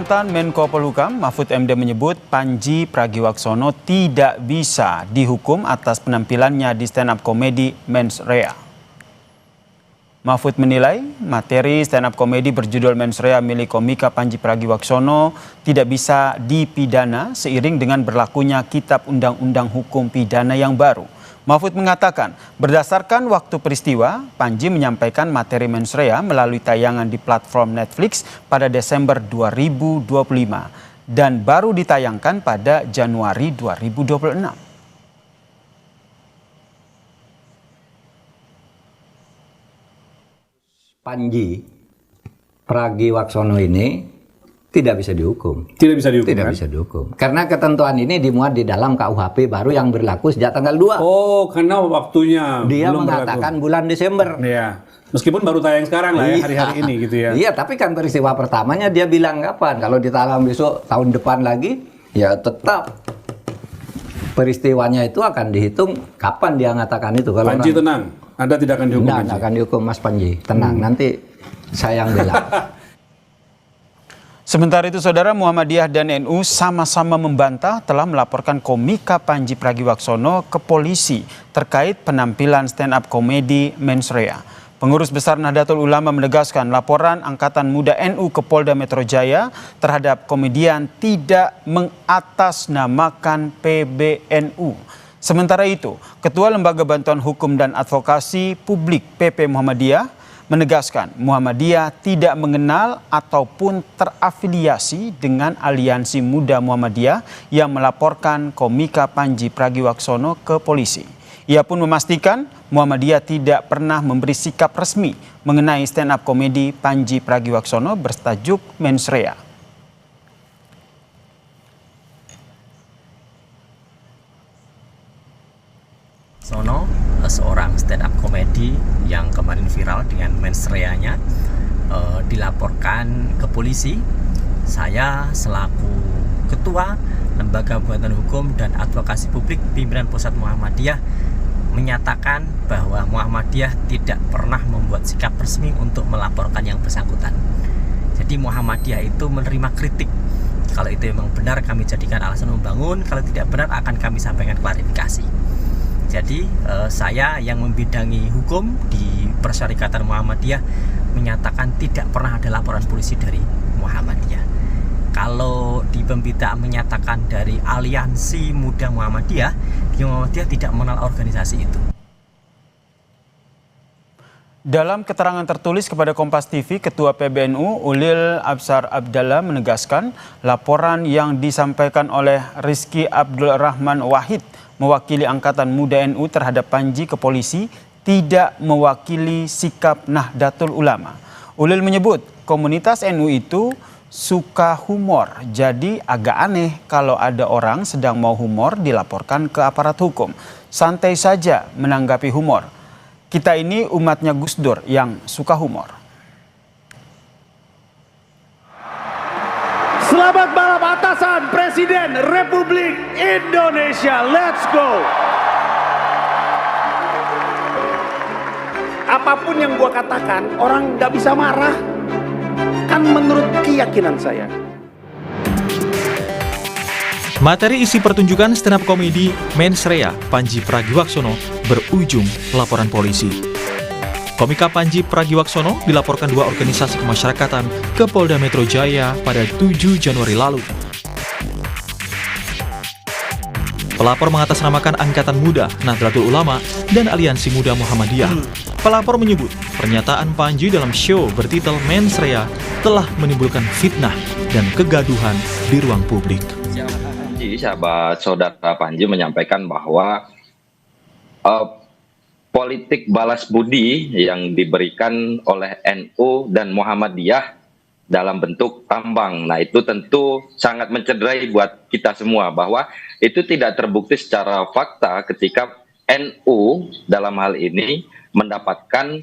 Mantan Menko Polhukam Mahfud MD menyebut Panji Pragiwaksono tidak bisa dihukum atas penampilannya di stand-up komedi Mens Rea. Mahfud menilai materi stand-up komedi berjudul Mens Rea milik komika Panji Pragiwaksono tidak bisa dipidana seiring dengan berlakunya Kitab Undang-Undang Hukum Pidana yang baru. Mahfud mengatakan, berdasarkan waktu peristiwa, Panji menyampaikan materi Mens Rea melalui tayangan di platform Netflix pada Desember 2025 dan baru ditayangkan pada Januari 2026. Panji Pragiwaksono ini tidak bisa dihukum. Tidak bisa dihukum. Tidak kan? bisa dihukum. Karena ketentuan ini dimuat di dalam KUHP baru yang berlaku sejak tanggal 2. Oh, karena waktunya Dia belum mengatakan berlaku. bulan Desember. Iya. Meskipun baru tayang sekarang lah ya, hari-hari ini gitu ya. Iya, tapi kan peristiwa pertamanya dia bilang kapan? Kalau ditayang besok tahun depan lagi, ya tetap peristiwanya itu akan dihitung kapan dia mengatakan itu. Kalau Panji tenang, Anda tidak akan dihukum. Tidak akan dihukum Mas Panji, tenang. Nanti saya yang bela. Sementara itu, Saudara, Muhammadiyah dan NU sama-sama membantah telah melaporkan komika Panji Pragiwaksono ke polisi terkait penampilan stand-up komedi Mens Rea. Pengurus Besar Nahdlatul Ulama menegaskan laporan Angkatan Muda NU ke Polda Metro Jaya terhadap komedian tidak mengatasnamakan PBNU. Sementara itu, Ketua Lembaga Bantuan Hukum dan Advokasi Publik PP Muhammadiyah menegaskan Muhammadiyah tidak mengenal ataupun terafiliasi dengan Aliansi Muda Muhammadiyah yang melaporkan komika Panji Pragiwaksono ke polisi. Ia pun memastikan Muhammadiyah tidak pernah memberi sikap resmi mengenai stand-up komedi Panji Pragiwaksono bertajuk Mens Rea. Sono, seorang stand up komedi yang kemarin viral dengan Mens Rea-nya dilaporkan ke polisi. Saya selaku Ketua Lembaga Bantuan Hukum dan Advokasi Publik Pimpinan Pusat Muhammadiyah menyatakan bahwa Muhammadiyah tidak pernah membuat sikap resmi untuk melaporkan yang bersangkutan. Jadi Muhammadiyah itu menerima kritik. Kalau itu memang benar kami jadikan alasan membangun, kalau tidak benar akan kami sampaikan klarifikasi. Jadi saya yang membidangi hukum di Persyarikatan Muhammadiyah menyatakan tidak pernah ada laporan polisi dari Muhammadiyah. Kalau di pemberitaan menyatakan dari Aliansi Muda Muhammadiyah, Muhammadiyah tidak mengenal organisasi itu. Dalam keterangan tertulis kepada Kompas TV, Ketua PBNU Ulil Absar Abdallah menegaskan laporan yang disampaikan oleh Rizky Abdul Rahman Wahid mewakili Angkatan Muda NU terhadap Panji ke polisi tidak mewakili sikap Nahdlatul Ulama. Ulil menyebut komunitas NU itu suka humor, jadi agak aneh kalau ada orang sedang mau humor dilaporkan ke aparat hukum. Santai saja menanggapi humor. Kita ini umatnya Gus Dur yang suka humor. Selamat malam atasan Presiden Republik Indonesia. Let's go. Apapun yang gua katakan, orang nggak bisa marah. Kan menurut keyakinan saya. Materi isi pertunjukan stand-up komedi Mens Rea Panji Pragiwaksono berujung laporan polisi. Komika Panji Pragiwaksono dilaporkan 2 organisasi kemasyarakatan ke Polda Metro Jaya pada 7 Januari lalu. Pelapor mengatasnamakan Angkatan Muda Nahdlatul Ulama dan Aliansi Muda Muhammadiyah. Pelapor menyebut pernyataan Panji dalam show bertitel Mens Rea telah menimbulkan fitnah dan kegaduhan di ruang publik. Sahabat saudara Panji menyampaikan bahwa politik balas budi yang diberikan oleh NU dan Muhammadiyah dalam bentuk tambang. Nah, itu tentu sangat mencederai buat kita semua bahwa itu tidak terbukti secara fakta ketika NU dalam hal ini mendapatkan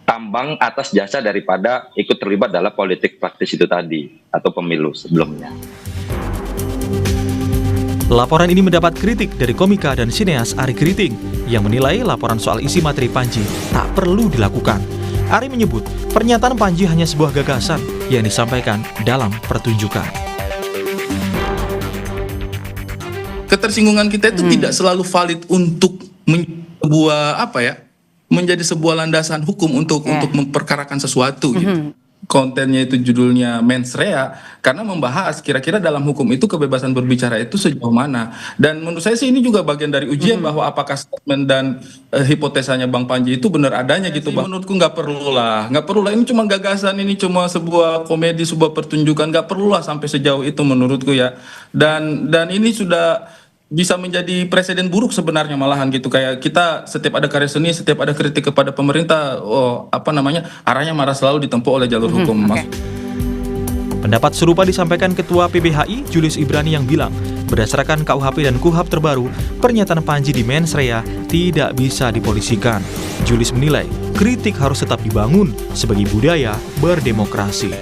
tambang atas jasa daripada ikut terlibat dalam politik praktis itu tadi atau pemilu sebelumnya. Laporan ini mendapat kritik dari komika dan sineas Ari Kriting yang menilai laporan soal isi materi Panji tak perlu dilakukan. Ari menyebut pernyataan Panji hanya sebuah gagasan yang disampaikan dalam pertunjukan. Ketersinggungan kita itu tidak selalu valid untuk menjadi sebuah landasan hukum untuk memperkarakan sesuatu gitu. Kontennya itu judulnya mens rea karena membahas kira-kira dalam hukum itu kebebasan berbicara itu sejauh mana. Dan menurut saya sih ini juga bagian dari ujian bahwa apakah statement dan hipotesanya Bang Panji itu benar adanya gitu. Menurutku nggak perlu lah, ini cuma gagasan, ini cuma sebuah komedi, sebuah pertunjukan, nggak perlu lah sampai sejauh itu menurutku ya. Dan ini sudah bisa menjadi presiden buruk sebenarnya malahan gitu, kayak kita setiap ada karya seni, setiap ada kritik kepada pemerintah, arahnya malah selalu ditempuh oleh jalur hukum. Pendapat serupa disampaikan Ketua PBHI Julius Ibrani yang bilang, berdasarkan KUHP dan KUHAP terbaru, pernyataan Panji di mens rea tidak bisa dipolisikan. Julius menilai, kritik harus tetap dibangun sebagai budaya berdemokrasi.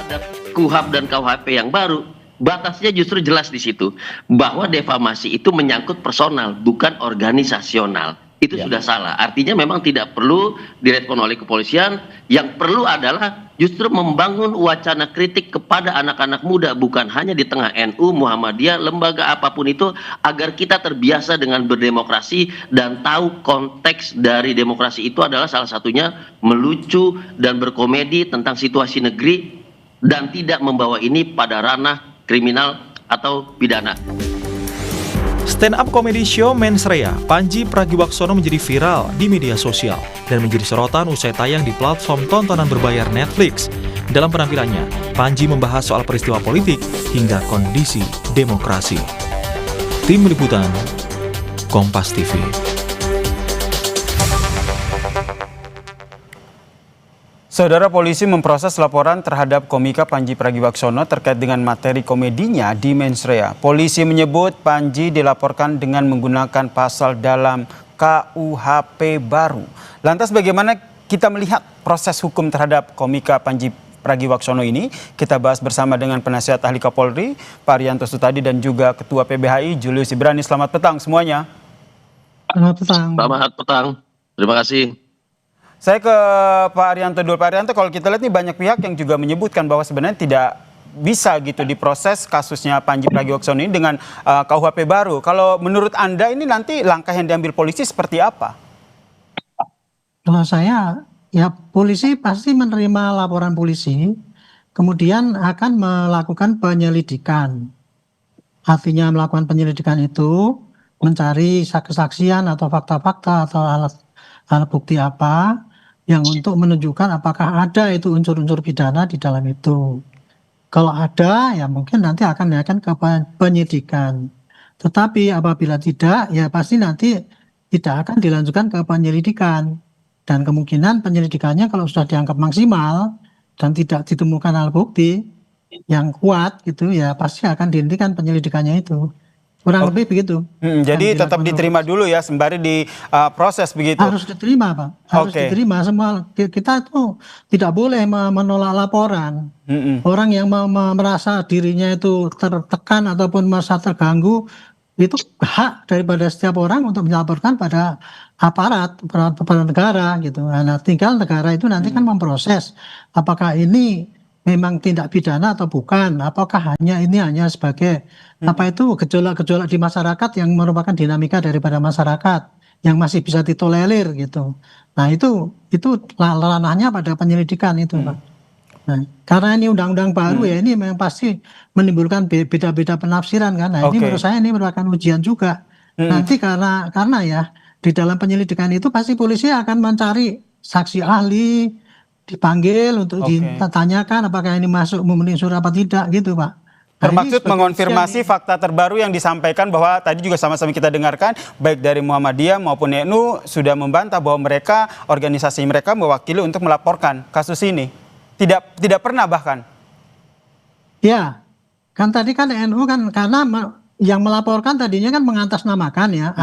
Ada KUHAP dan KUHP yang baru, batasnya justru jelas di situ bahwa defamasi itu menyangkut personal bukan organisasional. Itu sudah salah. Artinya memang tidak perlu direspon oleh kepolisian. Yang perlu adalah justru membangun wacana kritik kepada anak-anak muda, bukan hanya di tengah NU, Muhammadiyah, lembaga apapun itu, agar kita terbiasa dengan berdemokrasi dan tahu konteks dari demokrasi itu adalah salah satunya melucu dan berkomedi tentang situasi negeri dan tidak membawa ini pada ranah kriminal atau pidana. Stand up comedy show Mens Rea Panji Pragiwaksono menjadi viral di media sosial dan menjadi sorotan usai tayang di platform tontonan berbayar Netflix. Dalam penampilannya, Panji membahas soal peristiwa politik hingga kondisi demokrasi. Tim Liputan Kompas TV. Saudara, polisi memproses laporan terhadap komika Panji Pragiwaksono terkait dengan materi komedinya di mens rea. Polisi menyebut Panji dilaporkan dengan menggunakan pasal dalam KUHP baru. Lantas bagaimana kita melihat proses hukum terhadap komika Panji Pragiwaksono ini? Kita bahas bersama dengan penasihat ahli Kapolri, Pak Arianto Sutadi, dan juga Ketua PBHI Julius Ibrani. Selamat petang semuanya. Selamat petang. Selamat petang. Terima kasih. Saya ke Pak Arianto dulu. Pak Arianto, kalau kita lihat nih banyak pihak yang juga menyebutkan bahwa sebenarnya tidak bisa gitu diproses kasusnya Panji Pragiwaksono ini dengan KUHP baru. Kalau menurut Anda ini nanti langkah yang diambil polisi seperti apa? Kalau saya, ya polisi pasti menerima laporan polisi, kemudian akan melakukan penyelidikan. Artinya melakukan penyelidikan itu mencari kesaksian atau fakta-fakta atau alat bukti apa yang untuk menunjukkan apakah ada itu unsur-unsur pidana di dalam itu. Kalau ada, ya mungkin nanti akan ke penyidikan. Tetapi apabila tidak, ya pasti nanti tidak akan dilanjutkan ke penyelidikan. Dan kemungkinan penyelidikannya kalau sudah dianggap maksimal dan tidak ditemukan alat bukti yang kuat gitu, ya pasti akan dihentikan penyelidikannya itu. Kurang lebih begitu. Jadi tetap diterima dulu ya, sembari diproses begitu. Harus diterima, Pak. Harus diterima semua. Kita tuh tidak boleh menolak laporan. Orang yang merasa dirinya itu tertekan ataupun merasa terganggu, itu hak daripada setiap orang untuk melaporkan pada aparat negara gitu. Nah, tinggal negara itu nanti kan memproses apakah ini memang tindak pidana atau bukan, apakah ini hanya sebagai gejolak-gejolak di masyarakat yang merupakan dinamika daripada masyarakat yang masih bisa ditolerir gitu. Nah itu ranahnya pada penyelidikan itu, Pak. Nah, karena ini undang-undang baru ya, ini memang pasti menimbulkan beda-beda penafsiran kan. Nah ini menurut saya ini merupakan ujian juga. Nanti karena ya di dalam penyelidikan itu pasti polisi akan mencari saksi ahli, dipanggil untuk ditanyakan apakah ini masuk memenuhi unsur apa tidak gitu, Pak. Bermaksud mengonfirmasi fakta terbaru yang disampaikan bahwa tadi juga sama-sama kita dengarkan baik dari Muhammadiyah maupun NU sudah membantah bahwa mereka, organisasi mereka mewakili untuk melaporkan kasus ini. Tidak pernah bahkan. Ya, kan tadi kan NU kan karena yang melaporkan tadinya kan mengatasnamakan ya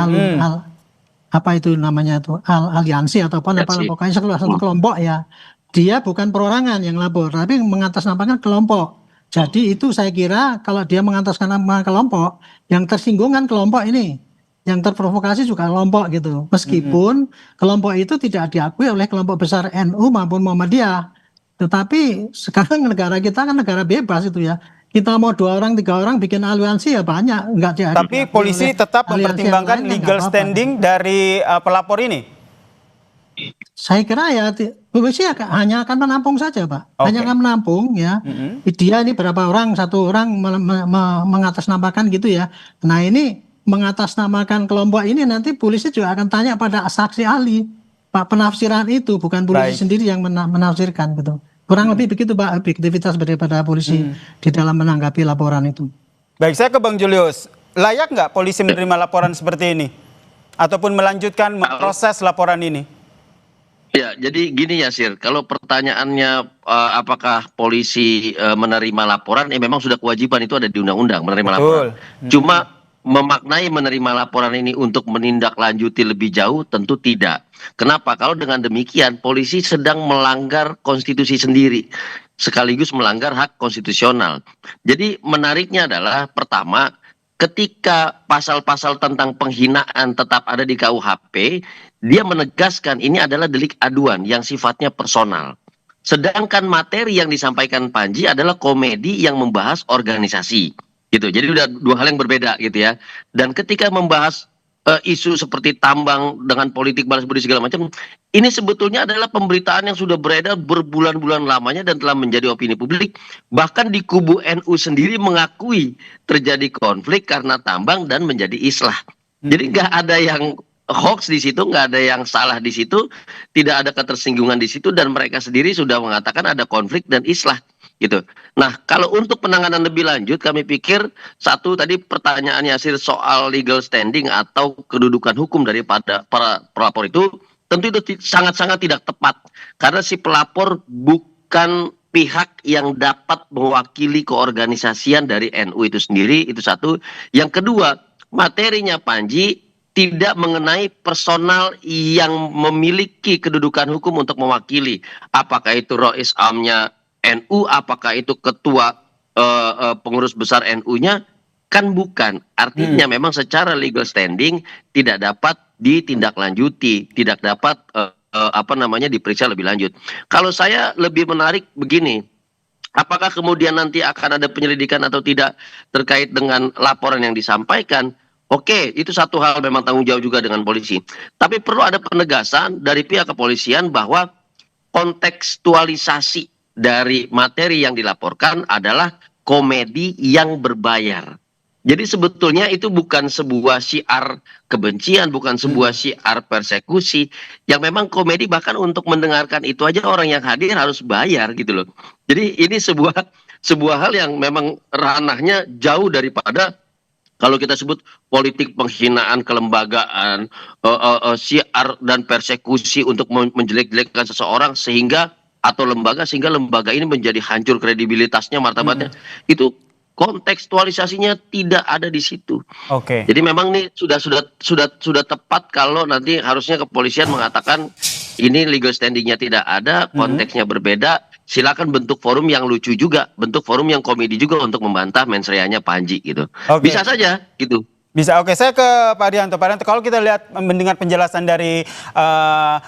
apa itu namanya itu aliansi ataupun apa pokoknya satu kelompok ya. Dia bukan perorangan yang lapor, tapi mengatasnamakan kelompok. Jadi itu saya kira kalau dia mengatasnamakan kelompok, yang tersinggung kan kelompok ini, yang terprovokasi juga kelompok gitu. Meskipun kelompok itu tidak diakui oleh kelompok besar NU maupun Muhammadiyah. Tetapi sekarang negara kita kan negara bebas itu ya. Kita mau 2 orang, 3 orang bikin aliansi ya banyak, enggak jadi. Tapi polisi tetap mempertimbangkan legal standing dari pelapor ini. Saya kira ya polisi hanya akan menampung saja, Pak. Hanya akan menampung ya. Dia ini berapa orang, 1 orang mengatasnamakan gitu ya. Nah ini mengatasnamakan kelompok ini nanti polisi juga akan tanya pada saksi ahli. Pak, penafsiran itu bukan polisi sendiri yang menafsirkan gitu. Kurang lebih begitu Pak, objektivitas daripada polisi di dalam menanggapi laporan itu. Baik, saya ke Bang Julius. Layak nggak polisi menerima laporan seperti ini? Ataupun melanjutkan proses laporan ini? Ya, jadi gini Yasir, kalau pertanyaannya apakah polisi menerima laporan, memang sudah kewajiban itu ada di undang-undang menerima laporan. Cuma memaknai menerima laporan ini untuk menindaklanjuti lebih jauh tentu tidak. Kenapa? Kalau dengan demikian polisi sedang melanggar konstitusi sendiri sekaligus melanggar hak konstitusional. Jadi menariknya adalah pertama, ketika pasal-pasal tentang penghinaan tetap ada di KUHP, dia menegaskan ini adalah delik aduan yang sifatnya personal. Sedangkan materi yang disampaikan Panji adalah komedi yang membahas organisasi. Gitu. Jadi udah 2 hal yang berbeda gitu ya. Dan ketika membahas isu seperti tambang dengan politik balas budi segala macam, ini sebetulnya adalah pemberitaan yang sudah beredar berbulan-bulan lamanya dan telah menjadi opini publik. Bahkan di kubu NU sendiri mengakui terjadi konflik karena tambang dan menjadi islah. Jadi nggak ada yang hoax di situ, nggak ada yang salah di situ, tidak ada ketersinggungan di situ, dan mereka sendiri sudah mengatakan ada konflik dan islah. Gitu. Nah, kalau untuk penanganan lebih lanjut, kami pikir satu tadi pertanyaan Yasir soal legal standing atau kedudukan hukum daripada para pelapor itu tentu itu sangat-sangat tidak tepat karena si pelapor bukan pihak yang dapat mewakili keorganisasian dari NU itu sendiri, itu satu. Yang kedua, materinya Panji tidak mengenai personal yang memiliki kedudukan hukum untuk mewakili, apakah itu Rois Amnya NU, apakah itu ketua pengurus besar NU-nya, kan bukan. Artinya memang secara legal standing tidak dapat ditindaklanjuti, tidak dapat diperiksa lebih lanjut. Kalau saya lebih menarik begini, apakah kemudian nanti akan ada penyelidikan atau tidak terkait dengan laporan yang disampaikan? Oke, itu satu hal, memang tanggung jawab juga dengan polisi. Tapi perlu ada penegasan dari pihak kepolisian bahwa kontekstualisasi dari materi yang dilaporkan adalah komedi yang berbayar. Jadi sebetulnya itu bukan sebuah syiar kebencian, bukan sebuah syiar persekusi, yang memang komedi, bahkan untuk mendengarkan itu aja orang yang hadir harus bayar gitu loh. Jadi ini sebuah hal yang memang ranahnya jauh daripada kalau kita sebut politik penghinaan kelembagaan, syiar dan persekusi untuk menjelek-jelekkan seseorang atau lembaga sehingga lembaga ini menjadi hancur kredibilitasnya, martabatnya. Itu kontekstualisasinya tidak ada di situ. Oke. Jadi memang ini sudah tepat kalau nanti harusnya kepolisian mengatakan ini legal standingnya tidak ada, konteksnya berbeda. Silakan bentuk forum yang lucu juga, bentuk forum yang komedi juga untuk membantah mensreanya Panji gitu. Bisa saja gitu. Bisa, oke. Saya ke Pak Arianto. Pak Arianto, kalau kita lihat mendengar penjelasan dari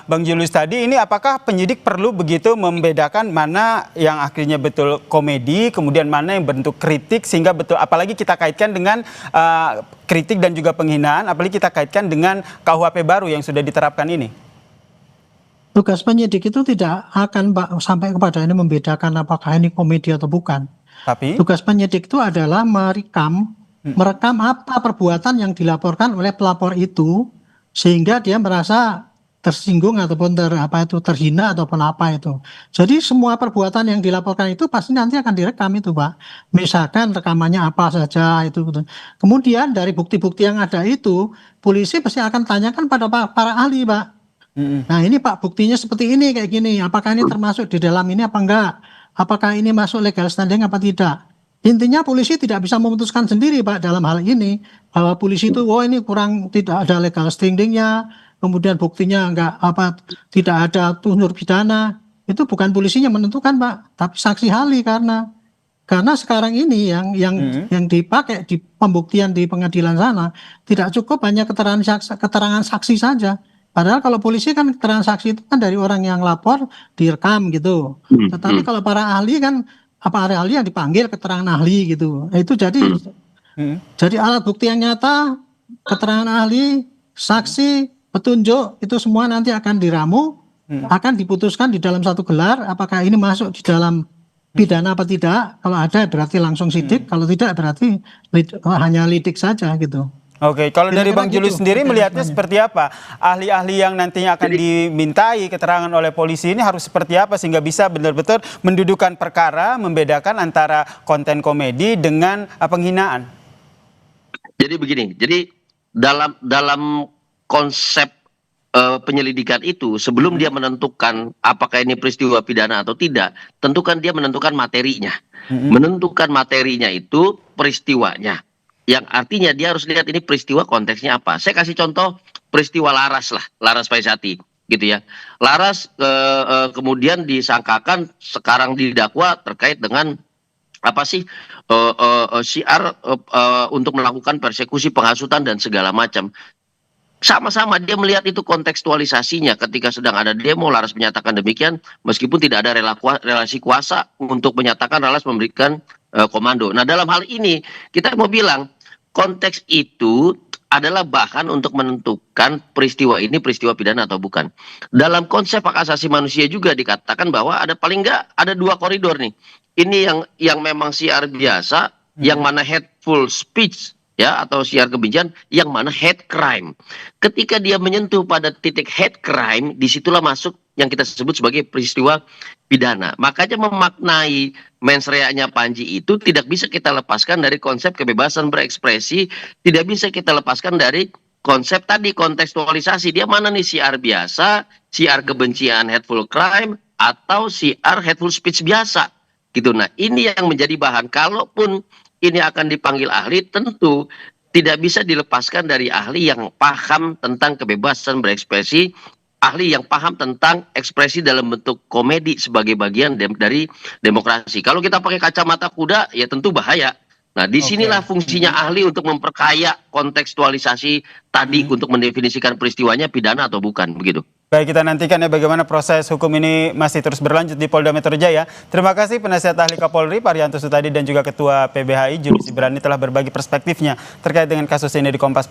Bang Julius tadi, ini apakah penyidik perlu begitu membedakan mana yang akhirnya betul komedi, kemudian mana yang bentuk kritik, sehingga betul, apalagi kita kaitkan dengan kritik dan juga penghinaan, apalagi kita kaitkan dengan KUHP baru yang sudah diterapkan ini? Tugas penyidik itu tidak akan sampai kepada ini membedakan apakah ini komedi atau bukan. Tapi tugas penyidik itu adalah merekam apa perbuatan yang dilaporkan oleh pelapor itu sehingga dia merasa tersinggung ataupun terhina ataupun apa itu. Jadi semua perbuatan yang dilaporkan itu pasti nanti akan direkam itu, Pak. Misalkan rekamannya apa saja itu. Kemudian dari bukti-bukti yang ada itu, polisi pasti akan tanyakan pada para ahli, Pak. Nah ini Pak, buktinya seperti ini, kayak gini. Apakah ini termasuk di dalam ini apa enggak? Apakah ini masuk legal standing apa tidak? Intinya polisi tidak bisa memutuskan sendiri, Pak, dalam hal ini. Bahwa polisi itu, ini kurang, tidak ada legal standingnya, kemudian buktinya tidak ada unsur pidana. Itu bukan polisinya menentukan, Pak, tapi saksi ahli karena sekarang ini yang dipakai di pembuktian di pengadilan sana tidak cukup hanya keterangan saksi saja. Padahal kalau polisi kan transaksi itu kan dari orang yang lapor direkam gitu. Tetapi kalau para ahli kan para ahli yang dipanggil keterangan ahli gitu. Itu jadi alat bukti yang nyata, keterangan ahli, saksi, petunjuk itu semua nanti akan diramu, akan diputuskan di dalam satu gelar apakah ini masuk di dalam pidana apa tidak. Kalau ada berarti langsung sidik, kalau tidak berarti hanya lidik saja gitu. Oke, kalau dari Bang Julius sendiri melihatnya seperti apa? Ahli-ahli yang nantinya akan dimintai keterangan oleh polisi ini harus seperti apa sehingga bisa benar-benar mendudukan perkara, membedakan antara konten komedi dengan penghinaan? Jadi begini, jadi dalam konsep penyelidikan itu sebelum dia menentukan apakah ini peristiwa pidana atau tidak, tentukan dia menentukan materinya. Menentukan materinya itu peristiwanya. Yang artinya dia harus lihat ini peristiwa konteksnya apa. Saya kasih contoh peristiwa Laras lah, Laras Faisati gitu ya. Laras kemudian disangkakan sekarang didakwa terkait dengan apa sih syiar untuk melakukan persekusi, penghasutan dan segala macam. Sama-sama dia melihat itu kontekstualisasinya ketika sedang ada demo. Laras menyatakan demikian meskipun tidak ada relasi kuasa untuk menyatakan Laras memberikan komando. Nah dalam hal ini kita mau bilang konteks itu adalah bahan untuk menentukan peristiwa ini peristiwa pidana atau bukan. Dalam konsep hak asasi manusia juga dikatakan bahwa ada paling enggak ada 2 koridor nih. Ini yang memang siar biasa, yang mana hateful speech ya atau siar kebencian, yang mana hate crime. Ketika dia menyentuh pada titik hate crime, disitulah masuk yang kita sebut sebagai peristiwa pidana. Makanya memaknai mens rea-nya Panji itu tidak bisa kita lepaskan dari konsep kebebasan berekspresi, tidak bisa kita lepaskan dari konsep tadi kontekstualisasi. Dia mana nih siar biasa, siar kebencian hateful crime, atau siar hateful speech biasa. Gitu. Nah ini yang menjadi bahan. Kalaupun ini akan dipanggil ahli, tentu tidak bisa dilepaskan dari ahli yang paham tentang kebebasan berekspresi, ahli yang paham tentang ekspresi dalam bentuk komedi sebagai bagian dari demokrasi. Kalau kita pakai kacamata kuda, ya tentu bahaya. Nah, disinilah fungsinya ahli untuk memperkaya kontekstualisasi tadi untuk mendefinisikan peristiwanya pidana atau bukan, begitu. Baik, kita nantikan ya bagaimana proses hukum ini masih terus berlanjut di Polda Metro Jaya. Terima kasih penasihat ahli Kapolri Parianto Sutadi dan juga Ketua PBHI Julius Ibrani telah berbagi perspektifnya terkait dengan kasus ini di Kompas.